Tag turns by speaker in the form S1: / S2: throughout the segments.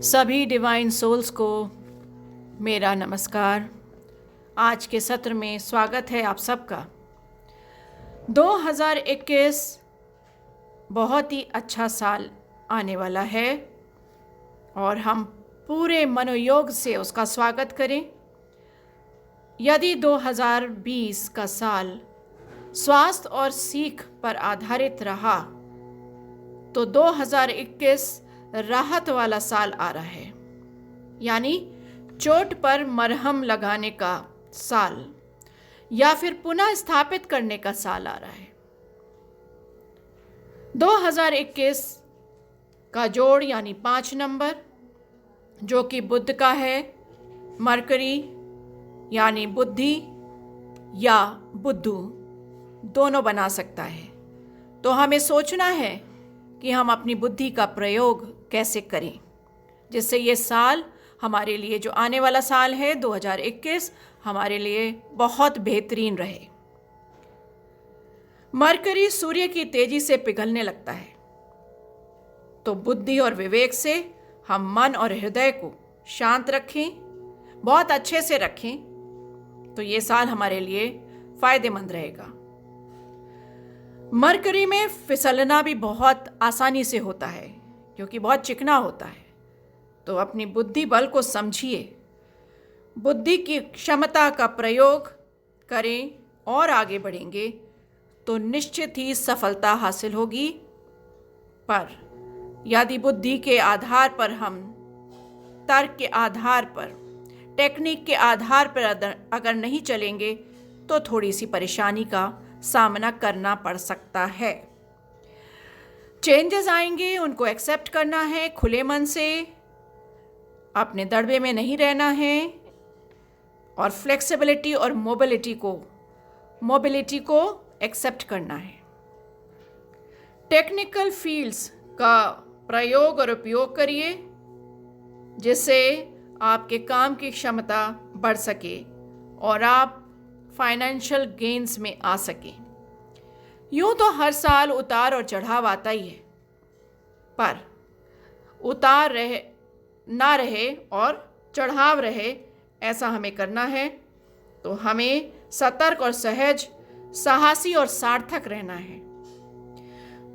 S1: सभी divine souls को मेरा नमस्कार। आज के सत्र में स्वागत है आप सबका। 2021 बहुत ही अच्छा साल आने वाला है और हम पूरे मनोयोग से उसका स्वागत करें। यदि 2020 का साल स्वास्थ्य और सीख पर आधारित रहा तो 2021 राहत वाला साल आ रहा है, यानी चोट पर मरहम लगाने का साल या फिर पुनः स्थापित करने का साल आ रहा है। 2021 का जोड़ यानी 5 नंबर जो कि बुध का है, मरकरी यानी बुद्धि या बुद्धू दोनों बना सकता है। तो हमें सोचना है कि हम अपनी बुद्धि का प्रयोग कैसे करें जिससे ये साल हमारे लिए, जो आने वाला साल है 2021, हमारे लिए बहुत बेहतरीन रहे। मरकरी सूर्य की तेजी से पिघलने लगता है, तो बुद्धि और विवेक से हम मन और हृदय को शांत रखें, बहुत अच्छे से रखें, तो ये साल हमारे लिए फायदेमंद रहेगा। मरकरी में फिसलना भी बहुत आसानी से होता है क्योंकि बहुत चिकना होता है। तो अपनी बुद्धि बल को समझिए, बुद्धि की क्षमता का प्रयोग करें और आगे बढ़ेंगे तो निश्चित ही सफलता हासिल होगी। पर यदि बुद्धि के आधार पर, हम तर्क के आधार पर, टेक्निक के आधार पर अगर नहीं चलेंगे तो थोड़ी सी परेशानी का सामना करना पड़ सकता है। चेंजेस आएंगे, उनको एक्सेप्ट करना है खुले मन से, अपने दड़बे में नहीं रहना है और फ्लेक्सिबिलिटी और मोबिलिटी को एक्सेप्ट करना है। टेक्निकल फील्ड्स का प्रयोग और उपयोग करिए जिससे आपके काम की क्षमता बढ़ सके और आप फाइनेंशियल गेन्स में आ सके। यूं तो हर साल उतार और चढ़ाव आता ही है, पर उतार ना रहे और चढ़ाव रहे ऐसा हमें करना है। तो हमें सतर्क और सहज, साहसी और सार्थक रहना है,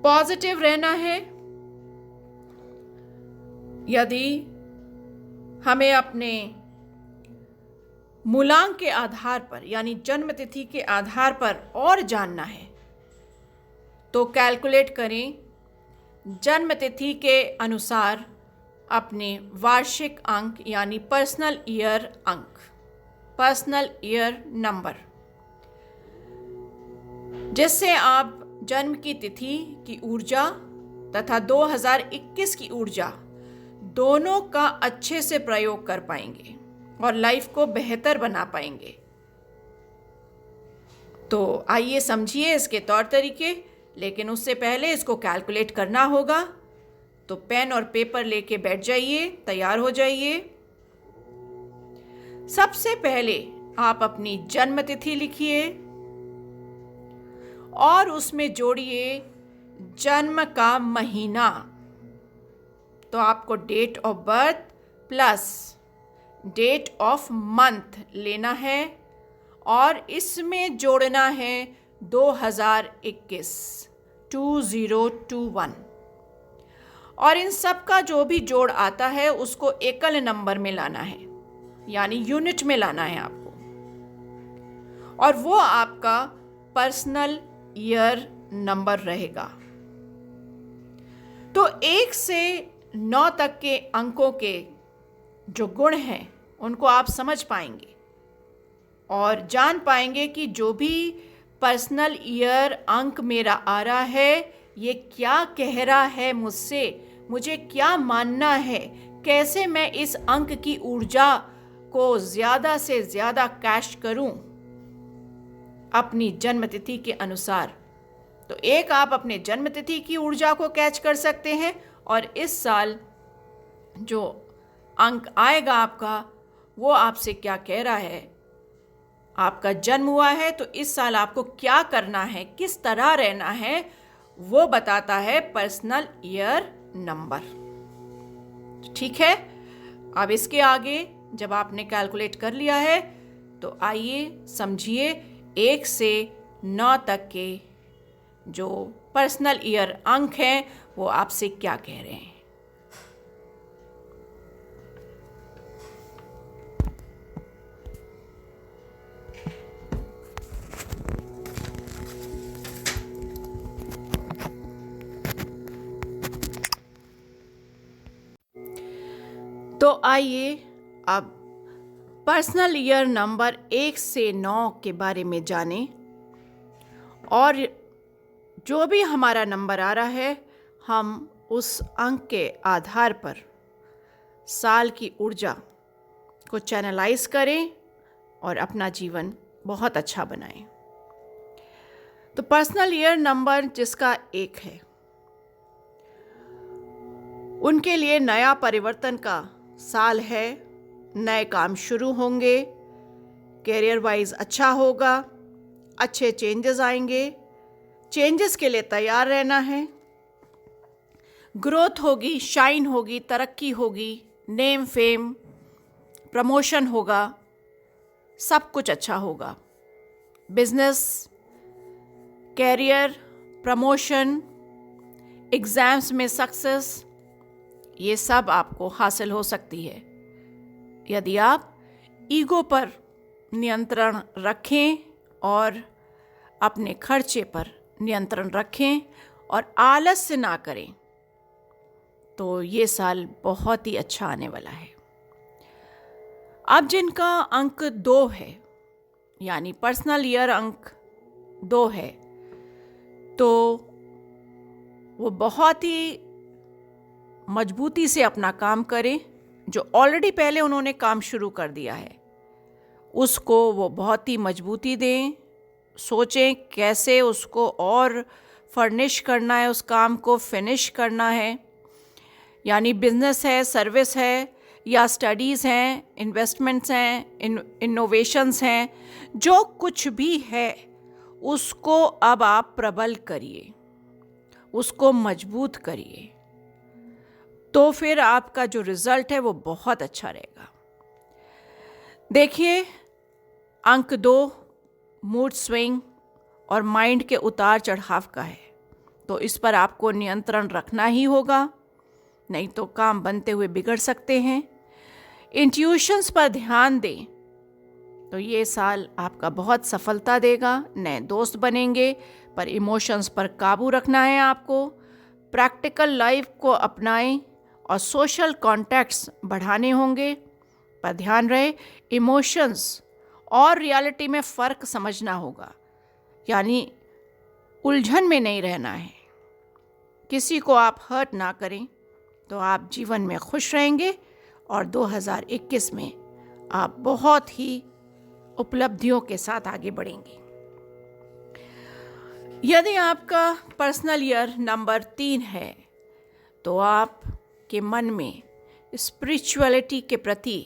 S1: पॉजिटिव रहना है। यदि हमें अपने मूलांक के आधार पर यानी जन्म तिथि के आधार पर और जानना है तो कैलकुलेट करें जन्म तिथि के अनुसार अपने वार्षिक अंक यानी पर्सनल ईयर अंक, पर्सनल ईयर नंबर, जिससे आप जन्म की तिथि की ऊर्जा तथा 2021 की ऊर्जा दोनों का अच्छे से प्रयोग कर पाएंगे और लाइफ को बेहतर बना पाएंगे। तो आइए समझिए इसके तौर तरीके, लेकिन उससे पहले इसको कैलकुलेट करना होगा। तो पेन और पेपर लेके बैठ जाइए, तैयार हो जाइए। सबसे पहले आप अपनी जन्म तिथि लिखिए और उसमें जोड़िए जन्म का महीना। तो आपको date of birth plus date of month लेना है और इसमें जोड़ना है 2021 2021 और इन सब का जो भी जोड़ आता है उसको एकल नंबर में लाना है, यानी यूनिट में लाना है आपको, और वो आपका पर्सनल ईयर नंबर रहेगा। तो 1 से 9 तक के अंकों के जो गुण हैं उनको आप समझ पाएंगे और जान पाएंगे कि जो भी पर्सनल ईयर अंक मेरा आ रहा है ये क्या कह रहा है मुझसे, मुझे क्या मानना है, कैसे मैं इस अंक की ऊर्जा को ज़्यादा से ज़्यादा कैश करूं अपनी जन्मतिथि के अनुसार। तो एक आप अपने जन्मतिथि की ऊर्जा को कैच कर सकते हैं और इस साल जो अंक आएगा आपका वो आपसे क्या कह रहा है। आपका जन्म हुआ है तो इस साल आपको क्या करना है, किस तरह रहना है, वो बताता है पर्सनल ईयर नंबर। ठीक है, अब इसके आगे जब आपने कैलकुलेट कर लिया है तो आइए समझिए 1 से 9 तक के जो पर्सनल ईयर अंक हैं वो आपसे क्या कह रहे हैं। तो आइए अब पर्सनल ईयर नंबर 1 से 9 के बारे में जानें, और जो भी हमारा नंबर आ रहा है हम उस अंक के आधार पर साल की ऊर्जा को चैनलाइज करें और अपना जीवन बहुत अच्छा बनाएं। तो पर्सनल ईयर नंबर जिसका 1 है उनके लिए नया परिवर्तन का साल है। नए काम शुरू होंगे, कैरियर वाइज अच्छा होगा, अच्छे चेंजेस आएंगे, चेंजेस के लिए तैयार रहना है। ग्रोथ होगी, शाइन होगी, तरक्की होगी, नेम फेम, प्रमोशन होगा, सब कुछ अच्छा होगा। बिजनेस, कैरियर, प्रमोशन, एग्जाम्स में सक्सेस, ये सब आपको हासिल हो सकती है यदि आप ईगो पर नियंत्रण रखें और अपने खर्चे पर नियंत्रण रखें और आलस्य ना करें, तो ये साल बहुत ही अच्छा आने वाला है। अब जिनका अंक 2 है, यानी पर्सनल ईयर अंक 2 है, तो वो बहुत ही मजबूती से अपना काम करें। जो ऑलरेडी पहले उन्होंने काम शुरू कर दिया है उसको वो बहुत ही मजबूती दें। सोचें कैसे उसको और फर्निश करना है, उस काम को फिनिश करना है। यानी बिजनेस है, सर्विस है या स्टडीज़ हैं, इन्वेस्टमेंट्स हैं, इनोवेशंस हैं, जो कुछ भी है उसको अब आप प्रबल करिए, उसको मजबूत करिए, तो फिर आपका जो रिजल्ट है वो बहुत अच्छा रहेगा। देखिए, अंक 2 मूड स्विंग और माइंड के उतार चढ़ाव का है, तो इस पर आपको नियंत्रण रखना ही होगा, नहीं तो काम बनते हुए बिगड़ सकते हैं। इंट्यूशंस पर ध्यान दें तो ये साल आपका बहुत सफलता देगा। नए दोस्त बनेंगे, पर इमोशंस पर काबू रखना है आपको। प्रैक्टिकल लाइफ को अपनाएं और सोशल कॉन्टैक्ट्स बढ़ाने होंगे, पर ध्यान रहे इमोशंस और रियलिटी में फ़र्क समझना होगा, यानी उलझन में नहीं रहना है। किसी को आप हर्ट ना करें तो आप जीवन में खुश रहेंगे और 2021 में आप बहुत ही उपलब्धियों के साथ आगे बढ़ेंगे। यदि आपका पर्सनल ईयर नंबर 3 है तो आप के मन में स्पिरिचुअलिटी के प्रति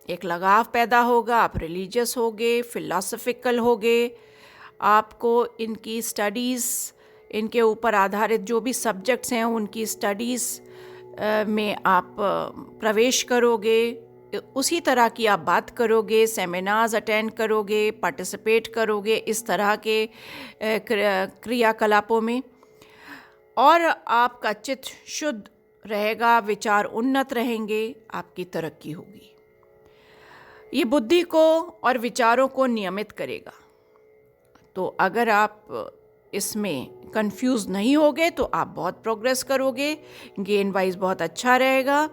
S1: एक लगाव पैदा होगा। आप रिलीजियस होगे, फिलॉसफिकल होगे। आपको इनकी स्टडीज़, इनके ऊपर आधारित जो भी सब्जेक्ट्स हैं उनकी स्टडीज़ में आप प्रवेश करोगे, उसी तरह की आप बात करोगे, सेमिनार्स अटेंड करोगे, पार्टिसिपेट करोगे इस तरह के क्रियाकलापों में, और आपका चित्त शुद्ध रहेगा, विचार उन्नत रहेंगे, आपकी तरक्की होगी। ये बुद्धि को और विचारों को नियमित करेगा। तो अगर आप इसमें कंफ्यूज नहीं होगे तो आप बहुत प्रोग्रेस करोगे, गेन वाइज बहुत अच्छा रहेगा।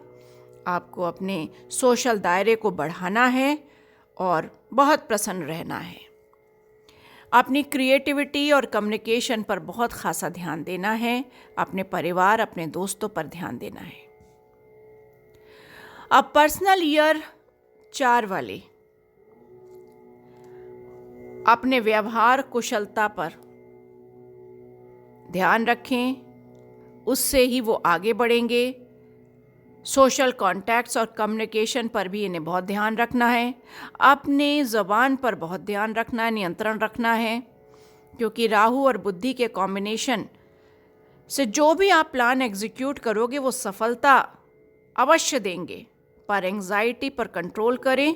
S1: आपको अपने सोशल दायरे को बढ़ाना है और बहुत प्रसन्न रहना है। अपनी क्रिएटिविटी और कम्युनिकेशन पर बहुत खासा ध्यान देना है। अपने परिवार, अपने दोस्तों पर ध्यान देना है। अब पर्सनल ईयर 4 वाले अपने व्यवहार कुशलता पर ध्यान रखें, उससे ही वो आगे बढ़ेंगे। सोशल कॉन्टैक्ट्स और कम्युनिकेशन पर भी इन्हें बहुत ध्यान रखना है। अपने ज़बान पर बहुत ध्यान रखना है, नियंत्रण रखना है, क्योंकि राहु और बुद्धि के कॉम्बिनेशन से जो भी आप प्लान एग्जीक्यूट करोगे वो सफलता अवश्य देंगे, पर एंजाइटी पर कंट्रोल करें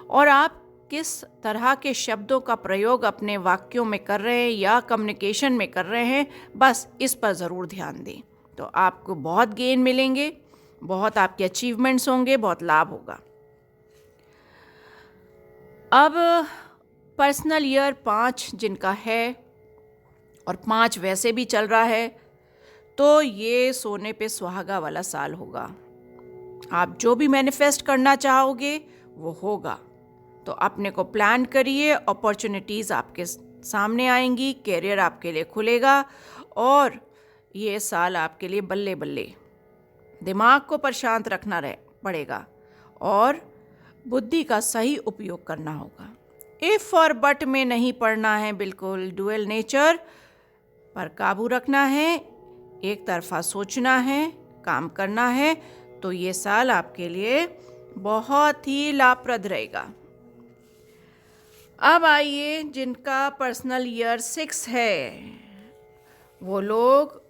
S1: और आप किस तरह के शब्दों का प्रयोग अपने वाक्यों में कर रहे हैं या कम्युनिकेशन में कर रहे हैं, बस इस पर ज़रूर ध्यान दें। तो आपको बहुत गेन मिलेंगे, बहुत आपके अचीवमेंट्स होंगे, बहुत लाभ होगा। अब पर्सनल ईयर 5 जिनका है और 5 वैसे भी चल रहा है, तो ये सोने पे सुहागा वाला साल होगा। आप जो भी मैनिफेस्ट करना चाहोगे वो होगा। तो अपने को प्लान करिए, अपॉर्चुनिटीज़ आपके सामने आएंगी, कैरियर आपके लिए खुलेगा और ये साल आपके लिए बल्ले बल्ले। दिमाग को प्रशांत रखना पड़ेगा और बुद्धि का सही उपयोग करना होगा। इफ़ और बट में नहीं पड़ना है, बिल्कुल डुअल नेचर पर काबू रखना है, एक तरफा सोचना है, काम करना है, तो ये साल आपके लिए बहुत ही लाभप्रद रहेगा। अब आइए जिनका पर्सनल ईयर 6 है, वो लोग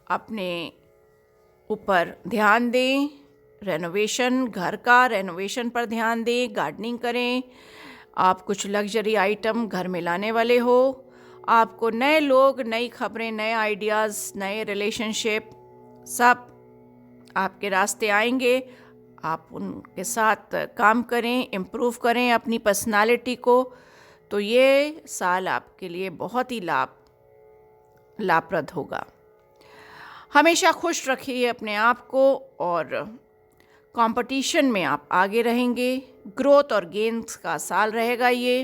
S1: अपने ऊपर ध्यान दें, रेनोवेशन, घर का रेनोवेशन पर ध्यान दें, गार्डनिंग करें। आप कुछ लग्जरी आइटम घर में लाने वाले हो, आपको नए लोग, नई खबरें, नए आइडियाज़, नए रिलेशनशिप सब आपके रास्ते आएंगे। आप उनके साथ काम करें, इम्प्रूव करें अपनी पर्सनालिटी को, तो ये साल आपके लिए बहुत ही लाभप्रद होगा। हमेशा खुश रखिए अपने आप को और कंपटीशन में आप आगे रहेंगे। ग्रोथ और गेन्स का साल रहेगा ये,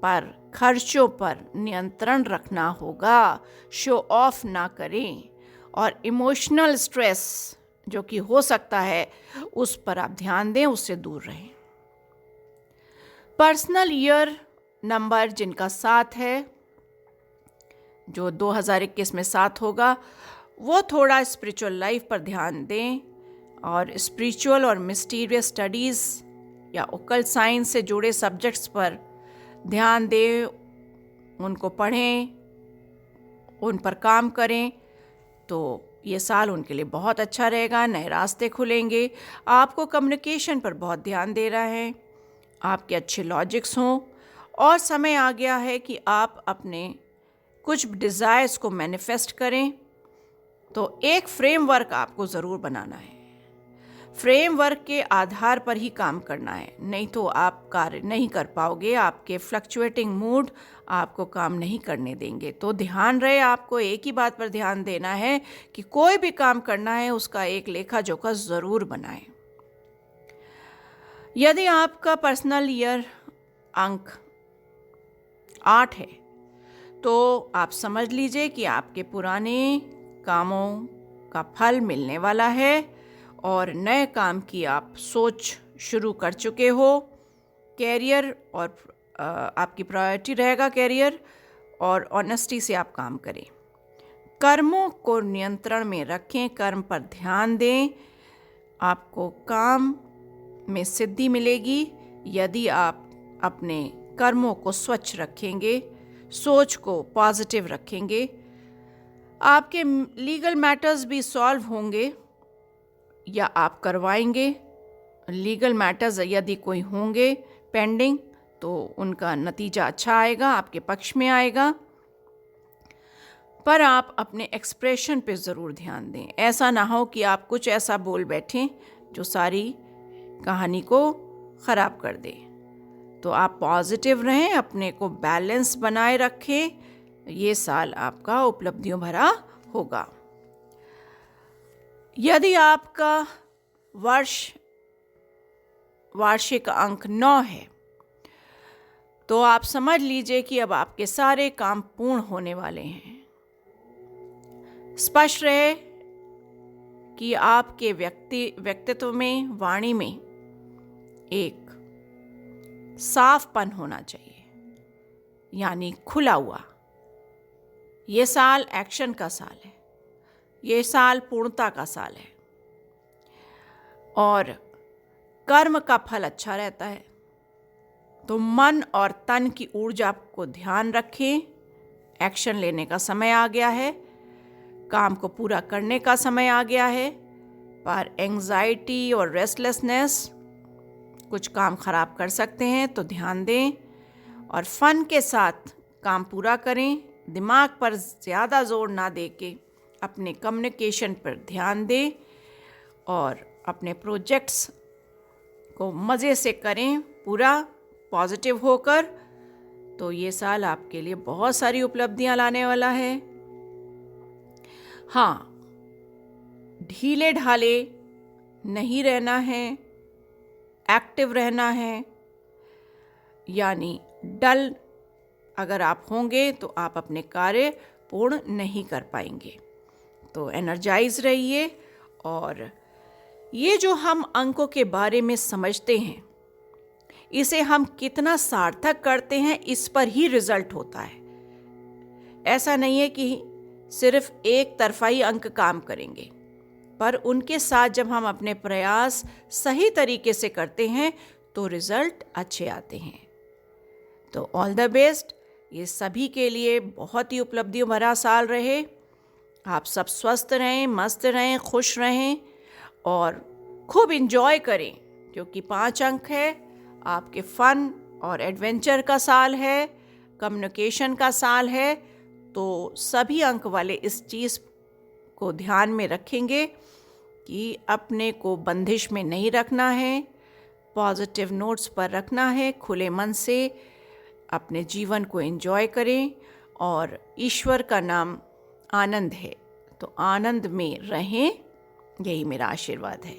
S1: पर खर्चों पर नियंत्रण रखना होगा, शो ऑफ ना करें और इमोशनल स्ट्रेस जो कि हो सकता है उस पर आप ध्यान दें, उससे दूर रहें। पर्सनल ईयर नंबर जिनका 7 है, जो 2021 में 7 होगा, वो थोड़ा स्पिरिचुअल लाइफ पर ध्यान दें और स्पिरिचुअल और मिस्टीरियस स्टडीज़ या ओकल्ट साइंस से जुड़े सब्जेक्ट्स पर ध्यान दें, उनको पढ़ें, उन पर काम करें, तो ये साल उनके लिए बहुत अच्छा रहेगा। नए रास्ते खुलेंगे। आपको कम्युनिकेशन पर बहुत ध्यान दे रहा है, आपके अच्छे लॉजिक्स हों और समय आ गया है कि आप अपने कुछ डिज़ायर्स को मैनिफेस्ट करें। तो एक फ्रेमवर्क आपको ज़रूर बनाना है, फ्रेमवर्क के आधार पर ही काम करना है, नहीं तो आप कार्य नहीं कर पाओगे। आपके फ्लक्चुएटिंग मूड आपको काम नहीं करने देंगे। तो ध्यान रहे, आपको एक ही बात पर ध्यान देना है कि कोई भी काम करना है उसका एक लेखा जोखा ज़रूर बनाएं। यदि आपका पर्सनल ईयर अंक 8 है, तो आप समझ लीजिए कि आपके पुराने कामों का फल मिलने वाला है और नए काम की आप सोच शुरू कर चुके हो। कैरियर और आपकी प्रायोरिटी रहेगा कैरियर और ऑनेस्टी से आप काम करें। कर्मों को नियंत्रण में रखें, कर्म पर ध्यान दें। आपको काम में सिद्धि मिलेगी यदि आप अपने कर्मों को स्वच्छ रखेंगे, सोच को पॉजिटिव रखेंगे। आपके लीगल मैटर्स भी सॉल्व होंगे या आप करवाएंगे। लीगल मैटर्स यदि कोई होंगे पेंडिंग, तो उनका नतीजा अच्छा आएगा, आपके पक्ष में आएगा। पर आप अपने एक्सप्रेशन पे ज़रूर ध्यान दें। ऐसा ना हो कि आप कुछ ऐसा बोल बैठें जो सारी कहानी को ख़राब कर दे। तो आप पॉजिटिव रहें, अपने को बैलेंस बनाए रखें। ये साल आपका उपलब्धियों भरा होगा। यदि आपका वार्षिक अंक 9 है, तो आप समझ लीजिए कि अब आपके सारे काम पूर्ण होने वाले हैं। स्पष्ट रहे कि आपके व्यक्तित्व में, वाणी में एक साफपन होना चाहिए, यानी खुला हुआ। ये साल एक्शन का साल है, ये साल पूर्णता का साल है और कर्म का फल अच्छा रहता है। तो मन और तन की ऊर्जा को ध्यान रखें। एक्शन लेने का समय आ गया है, काम को पूरा करने का समय आ गया है। पर एंजाइटी और रेस्टलेसनेस कुछ काम ख़राब कर सकते हैं तो ध्यान दें और फन के साथ काम पूरा करें। दिमाग पर ज़्यादा जोर ना दे के अपने कम्युनिकेशन पर ध्यान दें और अपने प्रोजेक्ट्स को मज़े से करें, पूरा पॉजिटिव होकर। तो ये साल आपके लिए बहुत सारी उपलब्धियां लाने वाला है। हाँ, ढीले ढाले नहीं रहना है, एक्टिव रहना है, यानी डल अगर आप होंगे तो आप अपने कार्य पूर्ण नहीं कर पाएंगे। तो एनर्जाइज रहिए। और ये जो हम अंकों के बारे में समझते हैं, इसे हम कितना सार्थक करते हैं इस पर ही रिजल्ट होता है। ऐसा नहीं है कि सिर्फ एक तरफा ही अंक काम करेंगे, पर उनके साथ जब हम अपने प्रयास सही तरीके से करते हैं तो रिजल्ट अच्छे आते हैं। तो ऑल द बेस्ट। ये सभी के लिए बहुत ही उपलब्धियों भरा साल रहे। आप सब स्वस्थ रहें, मस्त रहें, खुश रहें और खूब इंजॉय करें, क्योंकि 5 अंक है। आपके फन और एडवेंचर का साल है, कम्युनिकेशन का साल है। तो सभी अंक वाले इस चीज़ को ध्यान में रखेंगे कि अपने को बंदिश में नहीं रखना है, पॉजिटिव नोट्स पर रखना है, खुले मन से अपने जीवन को एंजॉय करें। और ईश्वर का नाम आनंद है, तो आनंद में रहें, यही मेरा आशीर्वाद है।